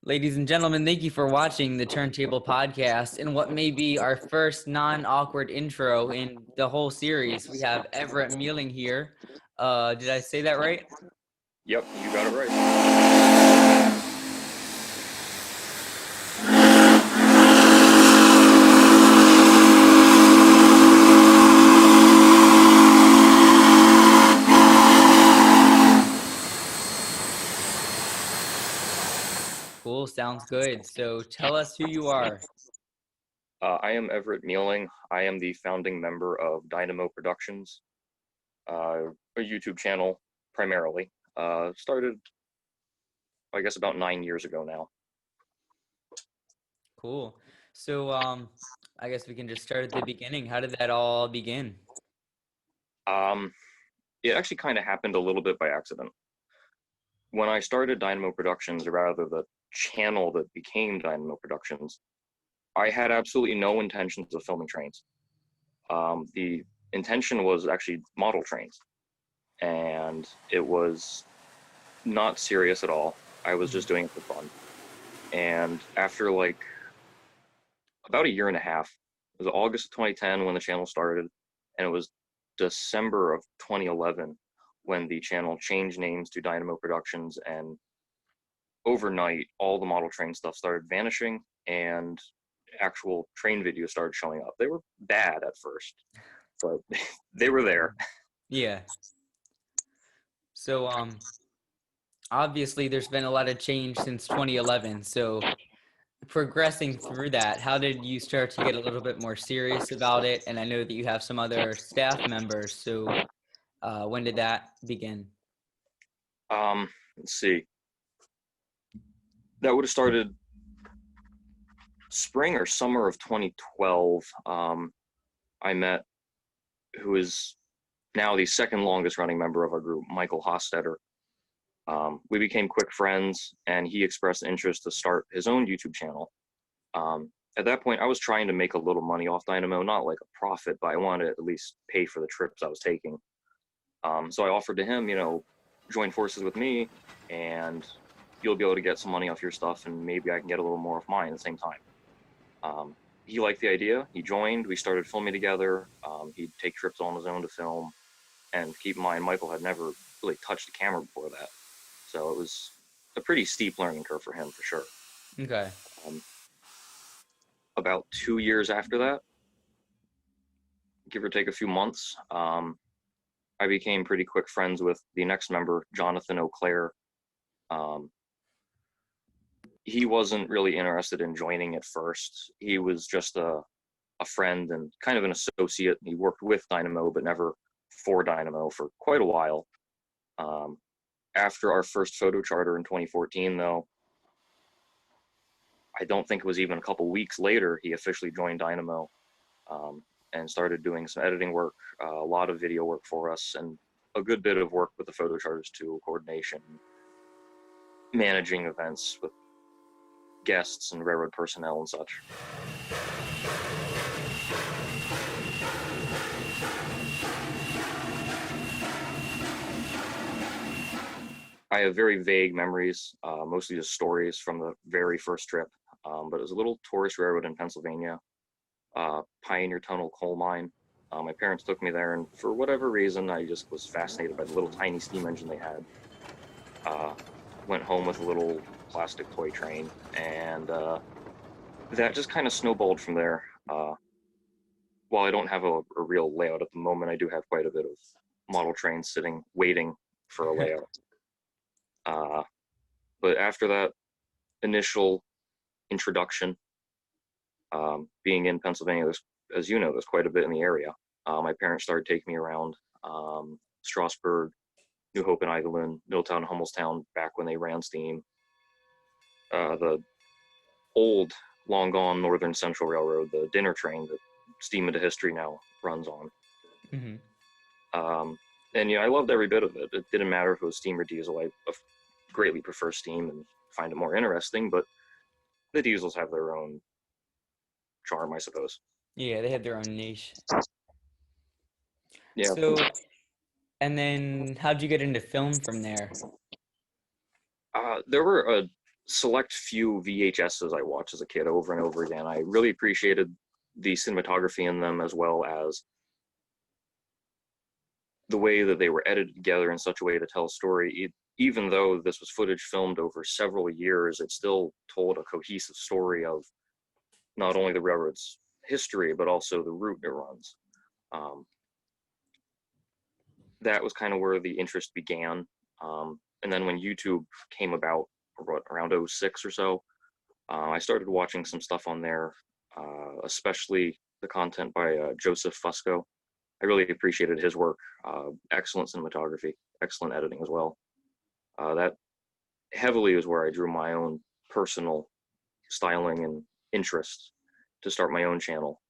Ladies and gentlemen, thank you for watching the Turntable podcast. And what may be our first non-awkward intro in the whole series, we have Everett Meehling here. Did I say that right? Yep, you got it right. Cool, sounds good. So tell us who you are. I am Everett Meehling. I am the founding member of Dynamo Productions, a YouTube channel primarily. Started, I guess, about 9 years ago now. Cool. So I guess we can just start at the beginning. How did that all begin? It actually kind of happened a little bit by accident. When I started Dynamo Productions, or rather the channel that became Dynamo Productions, I had absolutely no intentions of filming trains. The intention was actually model trains, and it was not serious at all. I was just doing it for fun. And after like about a year and a half, it was August of 2010 when the channel started, and it was December of 2011 when the channel changed names to Dynamo Productions, and overnight all the model train stuff started vanishing and actual train videos started showing up. They were bad at first, but they were there. Yeah. So obviously there's been a lot of change since 2011. So progressing through that, how did you start to get a little bit more serious about it? And I know that you have some other staff members. So when did that begin? Let's see. That would have started spring or summer of 2012. I met who is now the second longest running member of our group, Michael Hostetter. We became quick friends, and he expressed interest to start his own YouTube channel. At that point, I was trying to make a little money off Dynamo, not like a profit, but I wanted to at least pay for the trips I was taking. So I offered to him, join forces with me, and you'll be able to get some money off your stuff, and maybe I can get a little more of mine at the same time. He liked the idea. He joined. We started filming together. He'd take trips on his own to film. And keep in mind, Michael had never really touched a camera before that. So it was a pretty steep learning curve for him, for sure. Okay. About 2 years after that, give or take a few months, I became pretty quick friends with the next member, Jonathan O'Clair. He wasn't really interested in joining at first. He was just a friend and kind of an associate. He worked with Dynamo, but never for Dynamo for quite a while. After our first photo charter in 2014, though, I don't think it was even a couple weeks later, he officially joined Dynamo and started doing some editing work, a lot of video work for us, and a good bit of work with the photo charters too, coordination, managing events with guests and railroad personnel and such. I have very vague memories, mostly just stories from the very first trip, but it was a little tourist railroad in Pennsylvania, Pioneer Tunnel coal mine. My parents took me there, and for whatever reason, I just was fascinated by the little tiny steam engine they had. Went home with a little plastic toy train, and that just kind of snowballed from there. While I don't have a real layout at the moment, I do have quite a bit of model trains sitting, waiting for a layout. But after that initial introduction, being in Pennsylvania, as you know, there's quite a bit in the area. My parents started taking me around Strasburg, New Hope and Evelyn, Middletown, Hummelstown, back when they ran steam. The old, long gone Northern Central Railroad, the dinner train that Steam into History now runs on. And I loved every bit of it. It didn't matter if it was steam or diesel. I greatly prefer steam and find it more interesting, but the diesels have their own charm, I suppose. Yeah, they had their own niche. Yeah. So, and then how'd you get into film from there? There were select few VHSs I watched as a kid over and over again. I really appreciated the cinematography in them, as well as the way that they were edited together in such a way to tell a story. Even though this was footage filmed over several years, it still told a cohesive story of not only the railroad's history, but also the route it runs. That was kind of where the interest began. And then when YouTube came about, around 06 or so, I started watching some stuff on there, especially the content by Joseph Fusco. I really appreciated his work. Excellent cinematography, excellent editing as well. That heavily is where I drew my own personal styling and interest to start my own channel,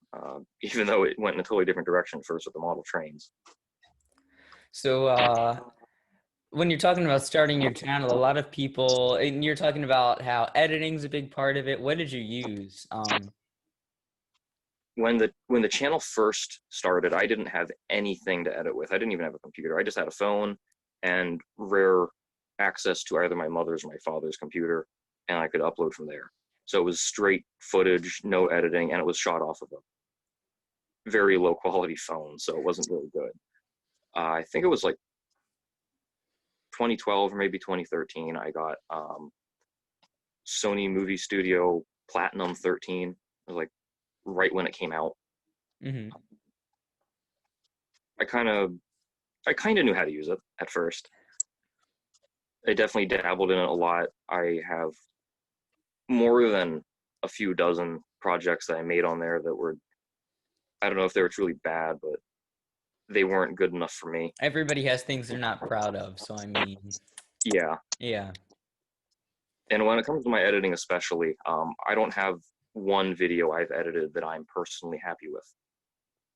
even though it went in a totally different direction first with the model trains. So when you're talking about starting your channel, a lot of people, and you're talking about how editing's a big part of it. What did you use? When the channel first started, I didn't have anything to edit with. I didn't even have a computer. I just had a phone and rare access to either my mother's or my father's computer, and I could upload from there. So it was straight footage, no editing, and it was shot off of a very low quality phone, so it wasn't really good. I think it was like 2012 or maybe 2013. I got Sony Movie Studio Platinum 13. It was like right when it came out. Mm-hmm. I kind of knew how to use it at first. I definitely dabbled in it a lot. I have more than a few dozen projects that I made on there that were, I don't know if they were truly bad, but they weren't good enough for me. Everybody has things they're not proud of, so I mean, Yeah. yeah. And when it comes to my editing especially, I don't have one video I've edited that I'm personally happy with.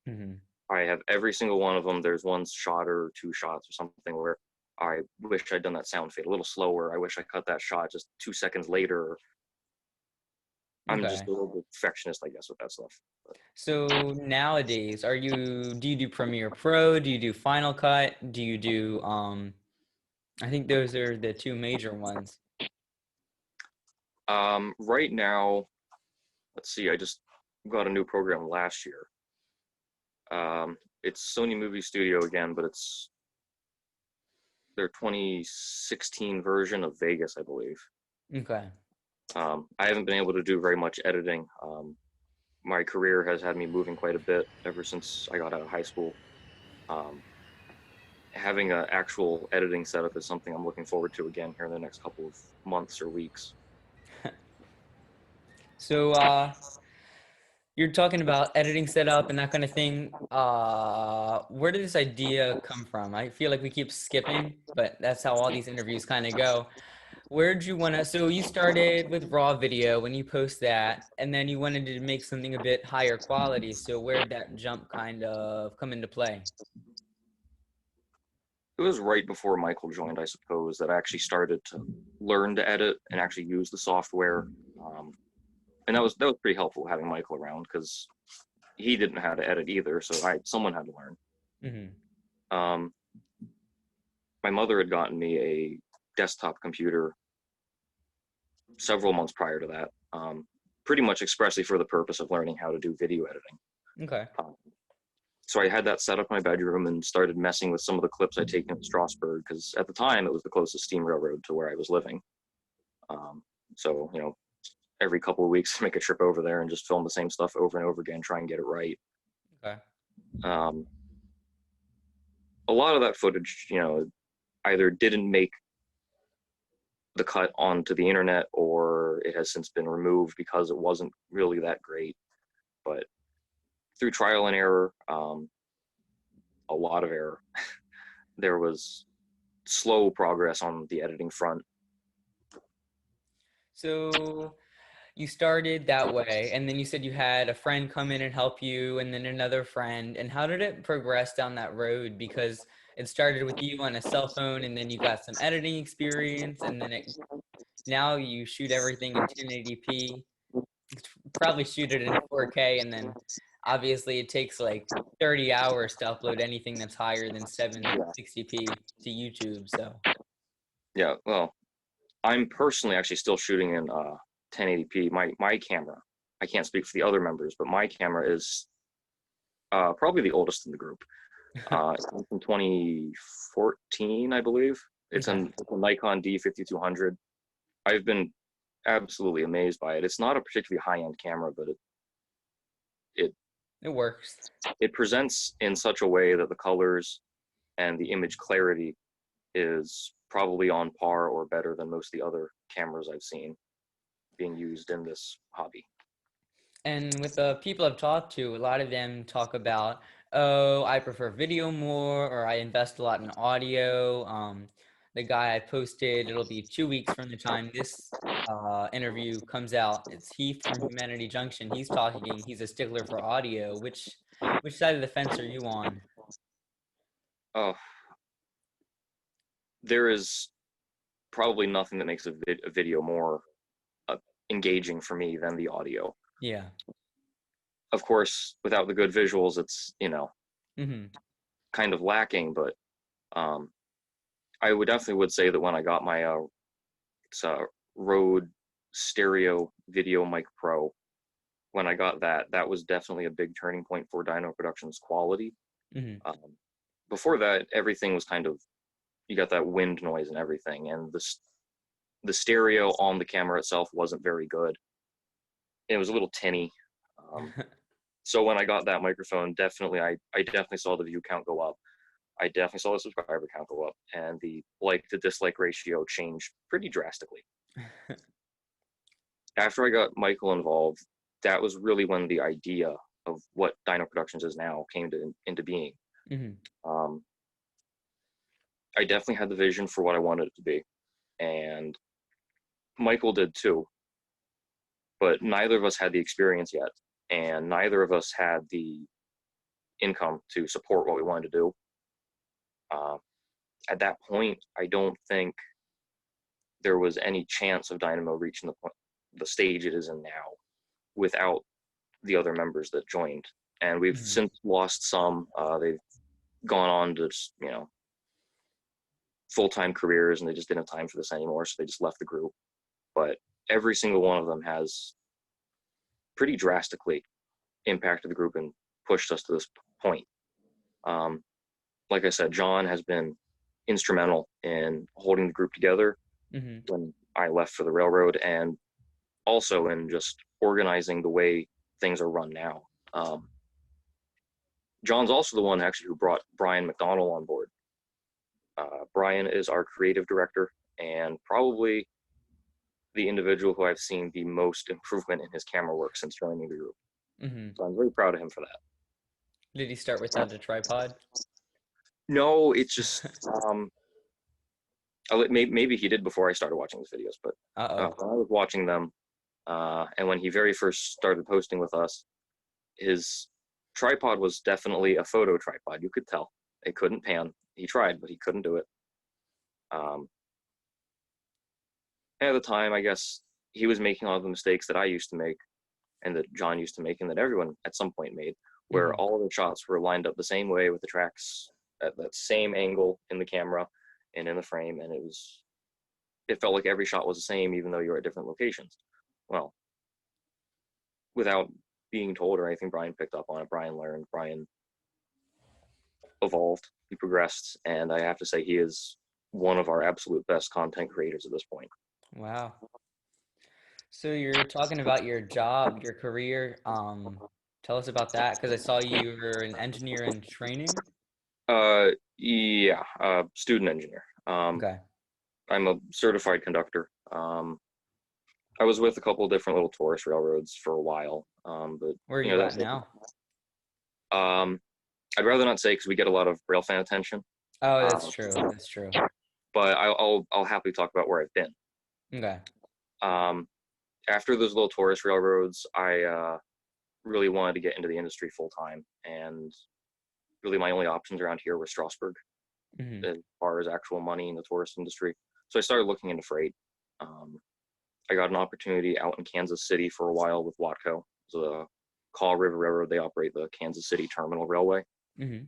Mm-hmm. I have every single one of them. There's one shot or two shots or something where I wish I'd done that sound fade a little slower. I wish I cut that shot just 2 seconds later. I'm just Okay. a little bit perfectionist, I guess, with that stuff. But So nowadays, do you do Premiere Pro? Do you do Final Cut? Do you do I think those are the two major ones. right now, let's see, I just got a new program last year. It's Sony Movie Studio again, but it's their 2016 version of Vegas, I believe. Okay. I haven't been able to do very much editing. My career has had me moving quite a bit ever since I got out of high school. Um, Having an actual editing setup is something I'm looking forward to again here in the next couple of months or weeks. So you're talking about editing setup and that kind of thing. Where did this idea come from? I feel like we keep skipping, but that's how all these interviews kind of go. Where'd you want to, so you started with raw video when you post that, and then you wanted to make something a bit higher quality. So where'd that jump kind of come into play? It was right before Michael joined, I suppose, that I actually started to learn to edit and actually use the software. And that was pretty helpful having Michael around because he didn't know how to edit either, so someone had to learn. Mm-hmm. Um, my mother had gotten me a desktop computer several months prior to that, pretty much expressly for the purpose of learning how to do video editing. Okay. So I had that set up in my bedroom and started messing with some of the clips I'd taken in Strasbourg because at the time it was the closest steam railroad to where I was living. So, every couple of weeks make a trip over there and just film the same stuff over and over again, try and get it right. Okay. A lot of that footage, either didn't make the cut onto the internet or it has since been removed because it wasn't really that great. But through trial and error, a lot of error, there was slow progress on the editing front. So you started that way, and then you said you had a friend come in and help you, and then another friend. And how did it progress down that road? Because it started with you on a cell phone, and then you got some editing experience, and then now you shoot everything in 1080p. Probably shoot it in 4K, and then obviously it takes like 30 hours to upload anything that's higher than 760p to YouTube. So Yeah, well, I'm personally actually still shooting in 1080p. My camera, I can't speak for the other members, but my camera is probably the oldest in the group. It's from 2014, I believe. It's Okay. a Nikon D5200. I've been absolutely amazed by it. It's not a particularly high-end camera, but it It works. it presents in such a way that the colors and the image clarity is probably on par or better than most of the other cameras I've seen being used in this hobby. And with the people I've talked to, a lot of them talk about, oh, I prefer video more, or I invest a lot in audio. The guy I posted, it'll be 2 weeks from the time this interview comes out. It's Heath from Humanity Junction. He's talking. He's a stickler for audio. Which side of the fence are you on? Oh, there is probably nothing that makes a video more uh, engaging for me than the audio. Yeah. Of course, without the good visuals, it's Mm-hmm. kind of lacking. But I would definitely say that when I got my Rode Stereo Video Mic Pro, when I got that, that was definitely a big turning point for Dynamo Productions quality. Mm-hmm. Before that, everything was kind of, you got that wind noise and everything, and the stereo on the camera itself wasn't very good. It was a little tinny. So when I got that microphone, definitely, I definitely saw the view count go up. I definitely saw the subscriber count go up, and the like to dislike ratio changed pretty drastically. After I got Michael involved, that was really when the idea of what Dynamo Productions is now came into being. Mm-hmm. I definitely had the vision for what I wanted it to be, and Michael did too. But neither of us had the experience yet, and neither of us had the income to support what we wanted to do. At that point, I don't think there was any chance of Dynamo reaching the stage it is in now without the other members that joined. And we've Mm-hmm. since lost some. They've gone on to just, full-time careers, and they just didn't have time for this anymore, so they just left the group. But every single one of them has pretty drastically impacted the group and pushed us to this point. Like I said, John has been instrumental in holding the group together Mm-hmm. when I left for the railroad, and also in just organizing the way things are run now. John's also the one actually who brought Brian McDonald on board. Brian is our creative director and probably the individual who I've seen the most improvement in his camera work since joining the group. Mm-hmm. So I'm very proud of him for that. Did he start without a tripod? No, it's just maybe he did before I started watching his videos, but Uh-oh. when I was watching them, and when he very first started posting with us, his tripod was definitely a photo tripod. You could tell. It couldn't pan. He tried, but he couldn't do it. At the time, I guess he was making all the mistakes that I used to make and that John used to make and that everyone at some point made, where Mm-hmm. all the shots were lined up the same way with the tracks at that same angle in the camera and in the frame, and it felt like every shot was the same even though you were at different locations. Well, without being told or anything, Brian picked up on it. Brian learned. Brian evolved. He progressed, and I have to say he is one of our absolute best content creators at this point. Wow. So you're talking about your job, your career. Tell us about that because I saw you were an engineer in training. Yeah, student engineer. Okay. I'm a certified conductor. I was with a couple of different little tourist railroads for a while, but Where are you at that's now? I'd rather not say because we get a lot of rail fan attention. Oh, that's Um, true. That's true. but I'll happily talk about where I've been. Okay. After those little tourist railroads, I really wanted to get into the industry full time, and really my only options around here were Strasbourg Mm-hmm. as far as actual money in the tourist industry. So I started looking into freight. I got an opportunity out in Kansas City for a while with Watco. The Kaw River Railroad. They operate the Kansas City Terminal Railway. Mm-hmm.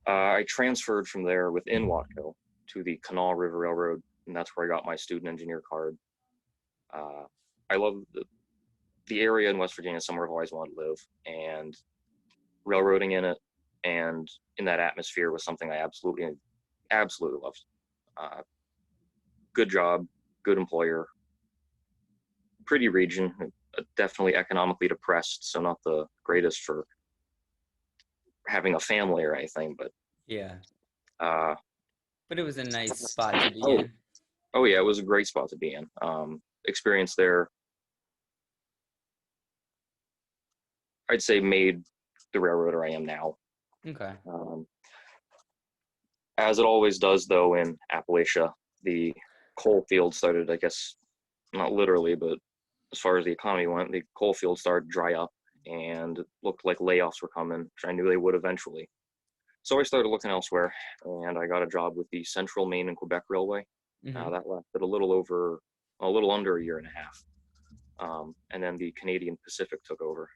I transferred from there within Watco to the Kanawha River Railroad and that's where I got my student engineer card. I love the area in West Virginia, somewhere I've always wanted to live, and railroading in it and in that atmosphere was something I absolutely loved. Uh, Good job, good employer, pretty region, definitely economically depressed, so not the greatest for having a family or anything, but Yeah. uh, But it was a nice spot to be oh, in. oh yeah, it was a great spot to be in. Experience there, I'd say, made the railroader I am now. Okay. Um, as it always does, though, in Appalachia, the coal field started, I guess, not literally, but as far as the economy went, the coal field started to dry up and it looked like layoffs were coming, which I knew they would eventually. So I started looking elsewhere, and I got a job with the Central Maine and Quebec Railway. Hmm. That lasted a little under a year and a half. And then the Canadian Pacific took over.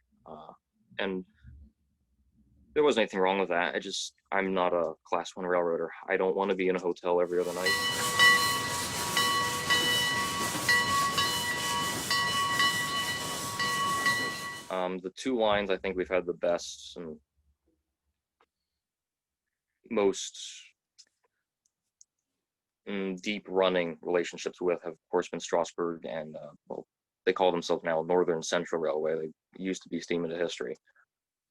And there wasn't anything wrong with that. I'm not a class one railroader. I don't want to be in a hotel every other night. The two lines I think we've had the best and most deep running relationships with have, of course, been Strasburg and, well, they call themselves now Northern Central Railway. They used to be Steam into History.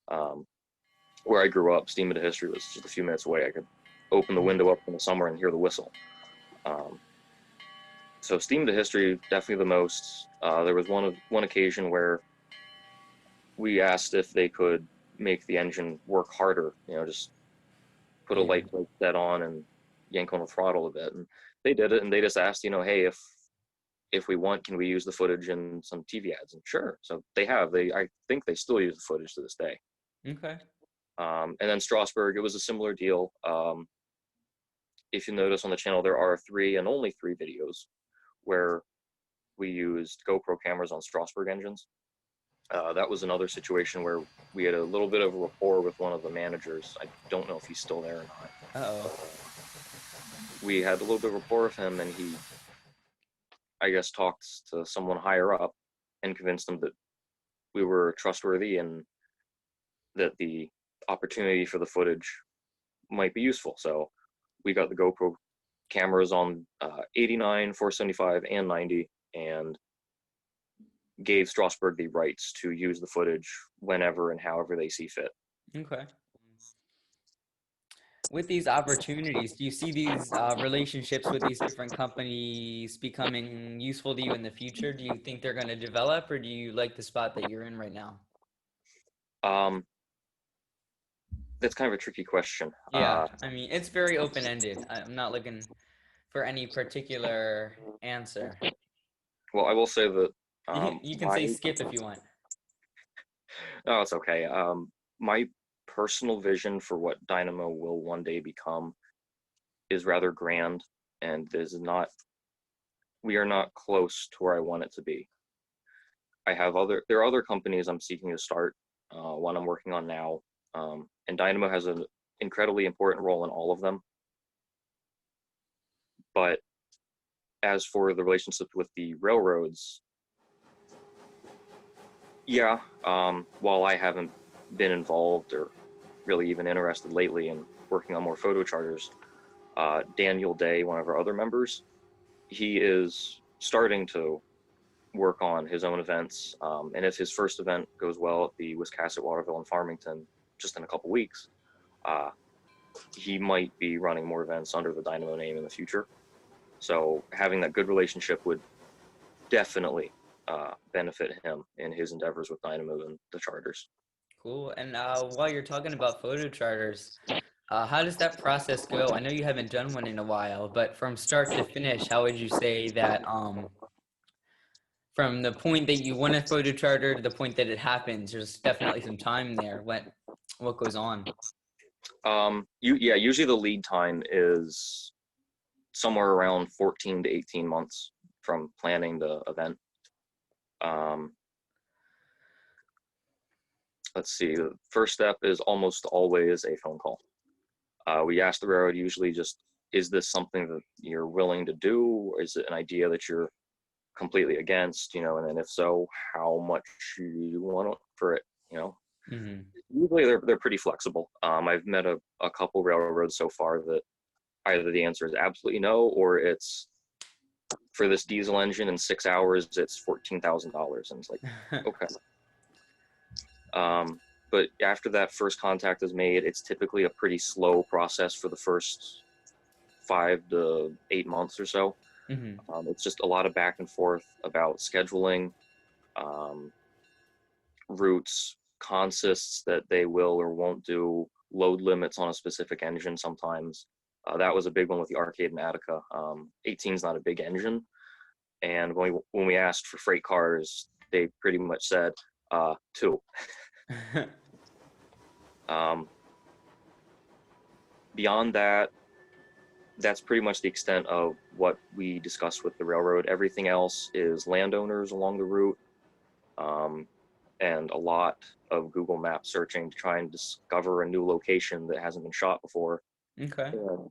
Where I grew up, Steam into History was just a few minutes away. I could open the window up in the summer and hear the whistle. So Steam into History, definitely the most. There was one occasion where we asked if they could make the engine work harder, just put a Yeah. light plate set on and yank on the throttle a bit. And they did it, and they just asked, hey, if we want, can we use the footage in some TV ads? And sure. So they have. I think they still use the footage to this day. Okay. And then Strasburg, it was a similar deal. If you notice on the channel, there are 3 and only 3 videos where we used GoPro cameras on Strasburg engines. That was another situation where we had a little bit of a rapport with one of the managers. I don't know if he's still there or not. Uh-oh. We had a little bit of rapport with him, and he, I guess, talked to someone higher up and convinced them that we were trustworthy and that the opportunity for the footage might be useful. So we got the GoPro cameras on 89, 475, and 90, and gave Strasburg the rights to use the footage whenever and however they see fit. Okay. With these opportunities, do you see these relationships with these different companies becoming useful to you in the future? Do you think they're going to develop, or do you like the spot that you're in right now? Um, that's kind of a tricky question. Yeah, I mean, it's very open-ended. I'm not looking for any particular answer. Well, I will say that You can say skip if you want. no, it's okay. My personal vision for what Dynamo will one day become is rather grand, and we are not close to where I want it to be. There are other companies I'm seeking to start, one I'm working on now, and Dynamo has an incredibly important role in all of them. But as for the relationship with the railroads, yeah, while I haven't been involved or really even interested lately in working on more photo charters, Daniel Day, one of our other members, he is starting to work on his own events. And if his first event goes well at the Wiscasset, Waterville, and Farmington just in a couple weeks, he might be running more events under the Dynamo name in the future. So having that good relationship would definitely benefit him in his endeavors with Dynamo and the charters. Cool. And while you're talking about photo charters, how does that process go? I know you haven't done one in a while, but from start to finish, how would you say that from the point that you want a photo charter to the point that it happens, there's definitely some time there. What goes on? Usually the lead time is somewhere around 14 to 18 months from planning the event. Let's see, the first step is almost always a phone call. We ask the railroad usually just is this something that you're willing to do, or is it an idea that you're completely against, you know, and then if so, how much you want for it, you know? Hmm. Usually they're pretty flexible. I've met a couple railroads so far that either the answer is absolutely no, or it's for this diesel engine in 6 hours, it's $14,000. And it's like, okay. But after that first contact is made, it's typically a pretty slow process for the first 5 to 8 months or so. Hmm. It's just a lot of back and forth about scheduling, um, routes, consists that they will or won't do, load limits on a specific engine sometimes. That was a big one with the Arcade and Attica. 18 is not a big engine, and when we asked for freight cars, they pretty much said 2. Um, Beyond that, that's pretty much the extent of what we discussed with the railroad. Everything else is landowners along the route, and a lot of Google Map searching to try and discover a new location that hasn't been shot before, Okay. and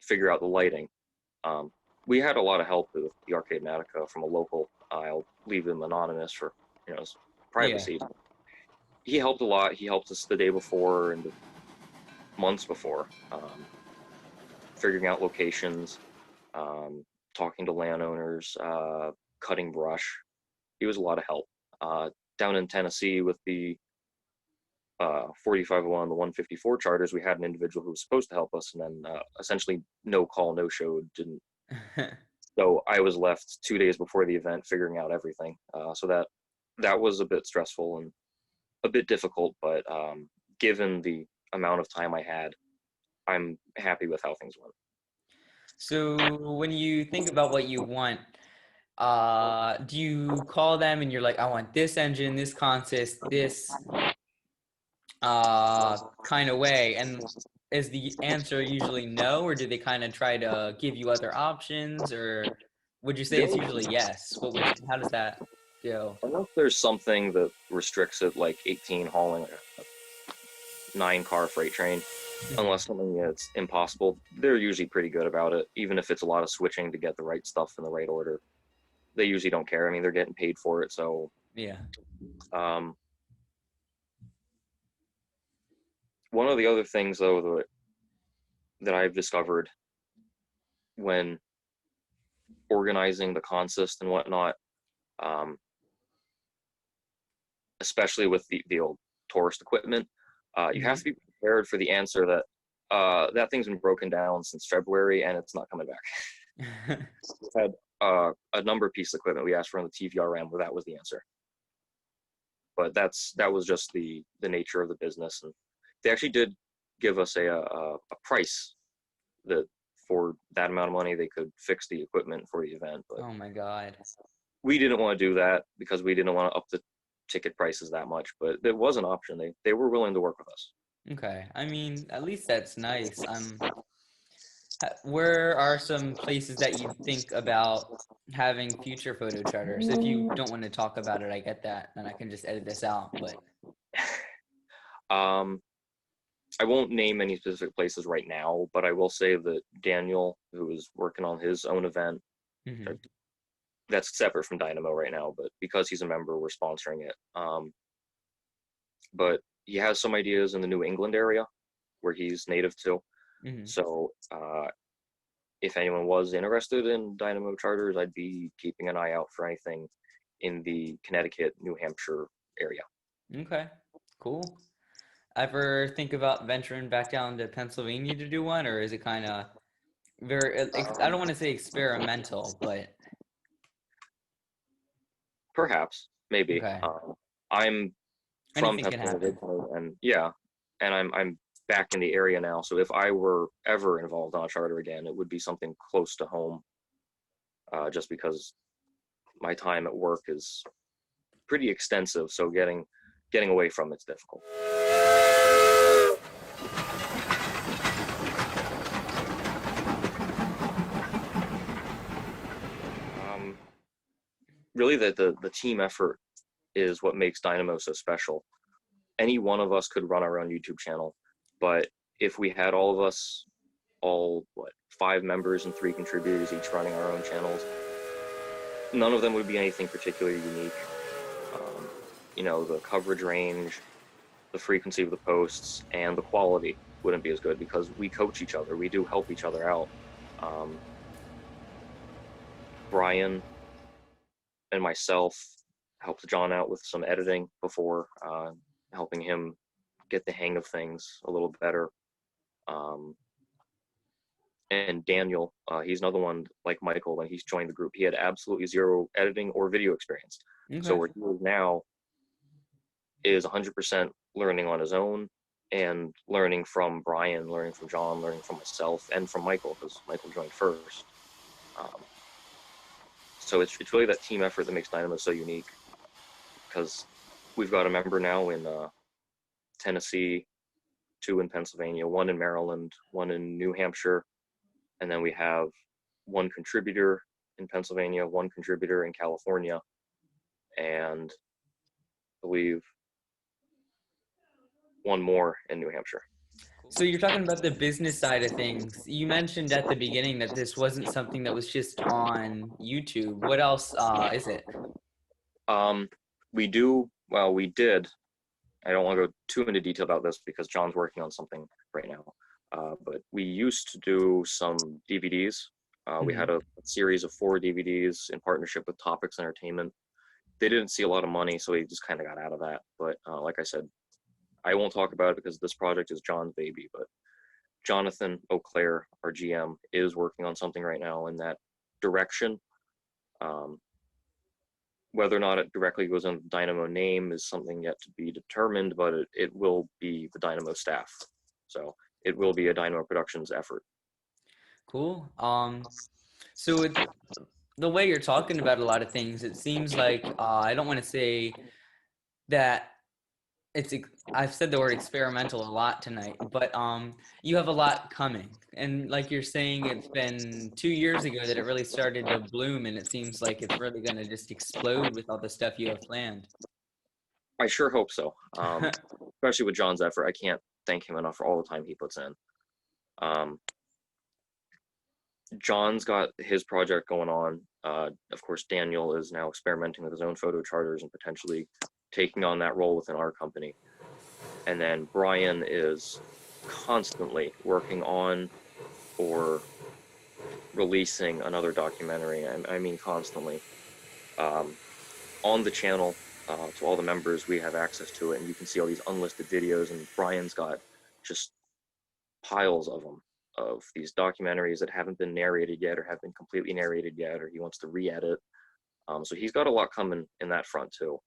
figure out the lighting. Um, we had a lot of help with the Arcade and Attica from a local. I'll leave him anonymous for, you know, Yeah. privacy. He helped a lot. He helped us the day before and the months before, figuring out locations, talking to landowners, cutting brush. He was a lot of help. Down in Tennessee with the 4501, the 154 charters, we had an individual who was supposed to help us, and then essentially no call, no show, didn't. So I was left 2 days before the event figuring out everything. So that was a bit stressful and a bit difficult, but given the amount of time I had, I'm happy with how things went. So when you think about what you want, do you call them and you're like, I want this engine, this consist, this kind of way? And is the answer usually no, or do they kind of try to give you other options, or would you say it's usually yes? How does that go? Unless there's something that restricts it, like 18 hauling a 9-car freight train, Mhm. unless something that's impossible, they're usually pretty good about it. Even if it's a lot of switching to get the right stuff in the right order, they usually don't care. I mean, they're getting paid for it. So Yeah. um, one of the other things, though, that I've discovered when organizing the consist and whatnot, um, especially with the old tourist equipment, you have Hmm. to be prepared for the answer that that thing's been broken down since February and it's not coming back. We've had a number of pieces of equipment we asked for on the TVRM where that was the answer. But that was just the nature of the business, and they actually did give us a price that for that amount of money they could fix the equipment for the event, but Oh my God. we didn't want to do that because we didn't want to up the ticket prices that much. But it was an option. They were willing to work with us. Okay. I mean, at least that's nice. Where are some places that you think about having future photo charters? If you don't want to talk about it, I get that, and I can just edit this out. But Um, I won't name any specific places right now, but I will say that Daniel, who is working on his own event, mhm. that's separate from Dynamo right now, but because he's a member, we're sponsoring it. But he has some ideas in the New England area where he's native to. Mhm. So if anyone was interested in Dynamo charters, I'd be keeping an eye out for anything in the Connecticut, New Hampshire area. Okay. Cool. Ever think about venturing back down to Pennsylvania to do one, or is it kind of very? I don't want to say experimental, but Perhaps, maybe. okay. I'm from Anything can Pennsylvania happen. originally, and yeah, and I'm back in the area now. So if I were ever involved on a charter again, it would be something close to home, just because my time at work is pretty extensive. So getting away from it's difficult. Um, Really, the team effort is what makes Dynamo so special. Any one of us could run our own YouTube channel, but if we had all of us all, 5 members and 3 contributors, each running our own channels. None of them would be anything particularly unique. The coverage range, the frequency of the posts, and the quality wouldn't be as good because we coach each other. We do help each other out. Brian and myself helped John out with some editing before, helping him get the hang of things a little better. And Daniel, he's another one like Michael. When he's joined the group, he had absolutely zero editing or video experience. Okay. So where he is now is 100% learning on his own and learning from Brian, learning from John, learning from myself, and from Michael, because Michael joined first. So it's really that team effort that makes Dynamo so unique, because we've got a member now in Tennessee, 2 in Pennsylvania, 1 in Maryland, 1 in New Hampshire, and then we have 1 contributor in Pennsylvania, 1 contributor in California, and I believe 1 more in New Hampshire. So you're talking about the business side of things. You mentioned at the beginning that this wasn't something that was just on YouTube. What else is it? We did. I don't want to go too into detail about this because John's working on something right now. But we used to do some DVDs. We had a series of 4 DVDs in partnership with Topics Entertainment. They didn't see a lot of money, so we just kind of got out of that. But like I said, I won't talk about it because this project is John's baby. But Jonathan O'Clair, our GM, is working on something right now in that direction. Whether or not it directly goes under the Dynamo name is something yet to be determined, but it will be the Dynamo staff. So it will be a Dynamo Productions effort. Cool. So the way you're talking about a lot of things, it seems like I don't want to say that I've said the word experimental a lot tonight, but you have a lot coming, and like you're saying, it's been 2 years ago that it really started to bloom, and it seems like it's really going to just explode with all the stuff you have planned. I sure hope so. Especially with John's effort, I can't thank him enough for all the time he puts in. John's got his project going on. Of course, Daniel is now experimenting with his own photo charters and potentially taking on that role within our company. And then Brian is constantly working on or releasing another documentary. I mean, constantly. On the channel, to all the members, we have access to it, and you can see all these unlisted videos, and Brian's got just piles of them, of these documentaries that haven't been narrated yet or have been completely narrated yet, or he wants to re-edit. So he's got a lot coming in that front too.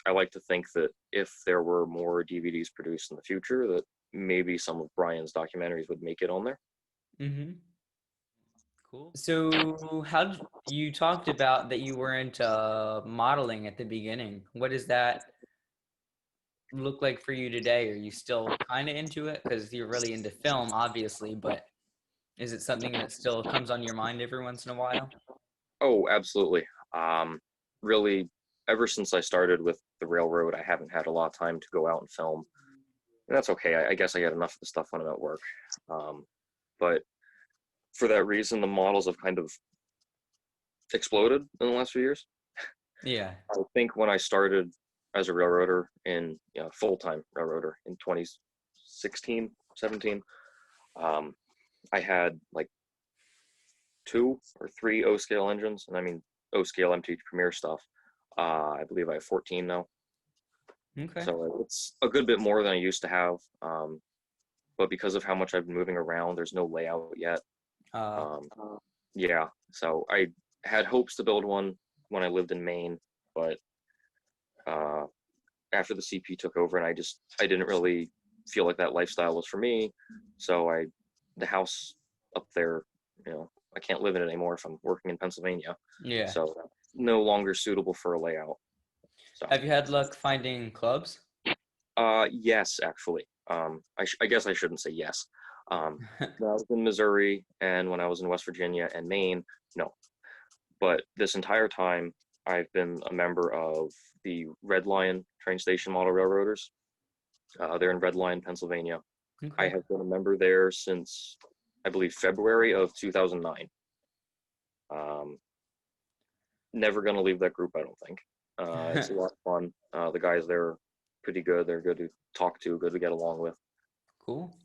I like to think that if there were more DVDs produced in the future, that maybe some of Brian's documentaries would make it on there. Mm-hmm. Cool. So you talked about that you were into modeling at the beginning. What does that look like for you today? Are you still kind of into it? Because you're really into film, obviously, but is it something that still comes on your mind every once in a while? Oh, absolutely. Really, ever since I started with the railroad, I haven't had a lot of time to go out and film. And that's okay. I guess I get enough of the stuff when I'm at work. But for that reason, the models have kind of exploded in the last few years. Yeah. I think when I started as a railroader full-time railroader in 2016, 17, I had like 2 or 3 O-scale engines, and I mean O-scale MTH Premier stuff. I believe I have 14 now. Okay. So it's a good bit more than I used to have. But because of how much I've been moving around, there's no layout yet. Yeah, so I had hopes to build one when I lived in Maine, but after the CP took over, and I didn't really feel like that lifestyle was for me. So the house up there, I can't live in it anymore if I'm working in Pennsylvania. Yeah. So no longer suitable for a layout. So have you had luck finding clubs? yes, actually. I guess I shouldn't say yes. When I was in Missouri and when I was in West Virginia and Maine, no. But this entire time, I've been a member of the Red Line train station model railroaders. They're in Red Line, Pennsylvania. I Okay. have been a member there since, I believe, February of 2009. Never going to leave that group, I don't think. It's a lot of fun. The guys there are pretty good. They're good to talk to, good to get along with. Cool.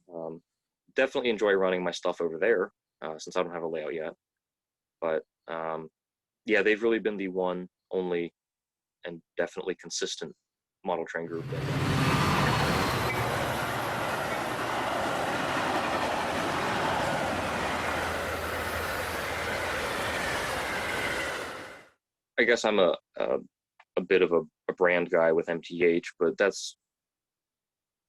Definitely enjoy running my stuff over there since I don't have a layout yet. But yeah, they've really been the one, only, and definitely consistent model train group. I guess I'm a bit of a brand guy with MTH, but that's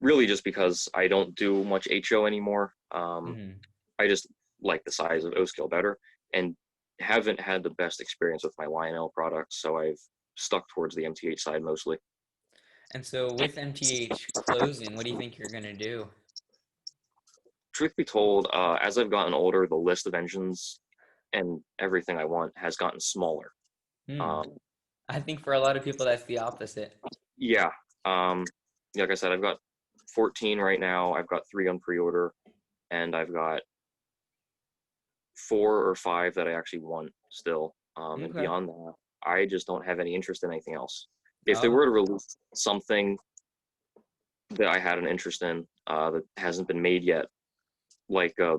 really just because I don't do much HO anymore. Mhm. I just like the size of O scale better and haven't had the best experience with my Lionel products, so I've stuck towards the MTH side mostly. And so with MTH closing, what do you think you're gonna do? Truth be told, as I've gotten older, the list of engines and everything I want has gotten smaller. Hmm. Um, I think for a lot of people that's the opposite. yeah, like I said, I've got 14 right now. I've got 3 on pre-order, and I've got 4 or 5 that I actually want still. And Okay. beyond that, I just don't have any interest in anything else. If they Oh, were to release something that I had an interest in that hasn't been made yet, like a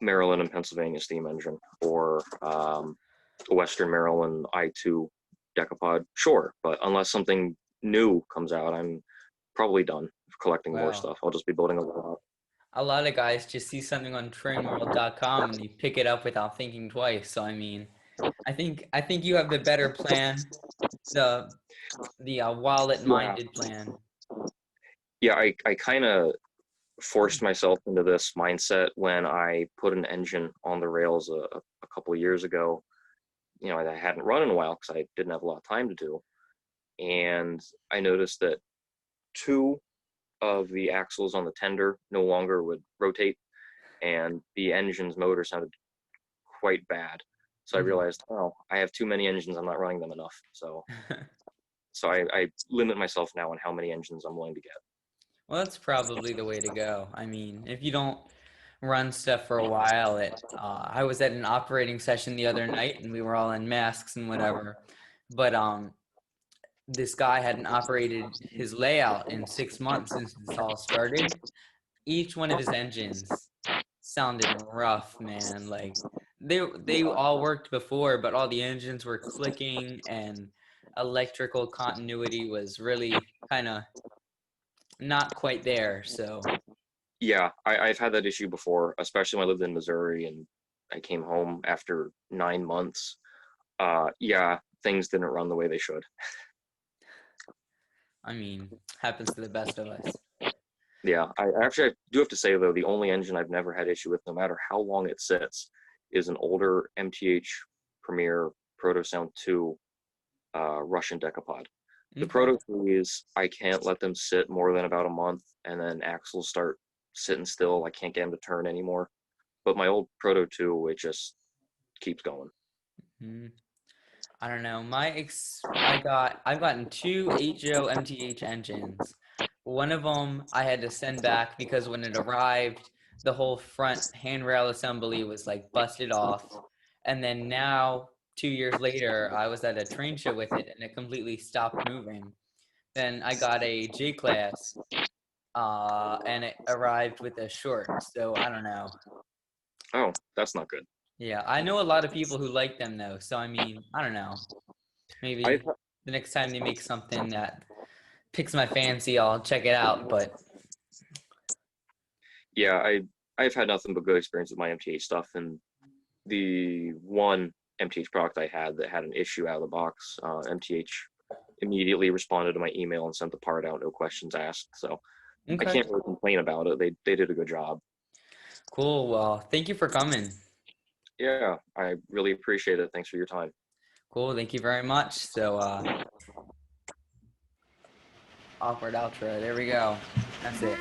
Maryland and Pennsylvania steam engine or a Western Maryland I2 decapod, sure. But unless something new comes out, I'm probably done collecting more wow. stuff. I'll just be building a lot. A lot of guys just see something on trainworld.com and they pick it up without thinking twice. So I mean, I think you have the better plan, the the Yeah, wallet-minded plan. yeah. I kind of forced myself into this mindset when I put an engine on the rails a couple of years ago. You know, I hadn't run in a while because I didn't have a lot of time to do, and I noticed that 2 of the axles on the tender no longer would rotate, and the engine's motor sounded quite bad. So I Mhm. realized, oh, I have too many engines. I'm not running them enough. So I limit myself now on how many engines I'm willing to get. Well, that's probably the way to go. I mean, if you don't run stuff for a while, I was at an operating session the other night and we were all in masks and whatever. But this guy hadn't operated his layout in 6 months since this all started. Each one of his engines sounded rough, man. Like they all worked before, but all the engines were clicking and electrical continuity was really kind of not quite there. So, Yeah, I've had that issue before, especially when I lived in Missouri and I came home after 9 months. Yeah, things didn't run the way they should. I mean, happens to the best of us. Yeah, I do have to say though, the only engine I've never had issue with, no matter how long it sits, is an older MTH Premier Proto Sound 2 Russian decapod. The Okay. Proto 3s, I can't let them sit more than about a month, and then axles start sitting still. I can't get them to turn anymore. But my old Proto 2, it just keeps going. Mm, I don't know. I've gotten two HO MTH engines. One of them I had to send back because when it arrived, the whole front handrail assembly was like busted off. And then now, 2 years later, I was at a train show with it and it completely stopped moving. Then I got a J class, and it arrived with a short. So I don't know. Oh, that's not good. Yeah, I know a lot of people who like them though. So I mean, I don't know. I've Maybe the next time they make something that picks my fancy, I'll check it out. But yeah, I've had nothing but good experience with my MTH stuff, and the one MTH product I had that had an issue out of the box, MTH immediately responded to my email and sent the part out, no questions asked. So I okay, can't really complain about it. They did a good job. cool. Well, thank you for coming. Yeah, I really appreciate it. Thanks for your time. Cool, thank you very much. So, awkward outro. There we go. That's it.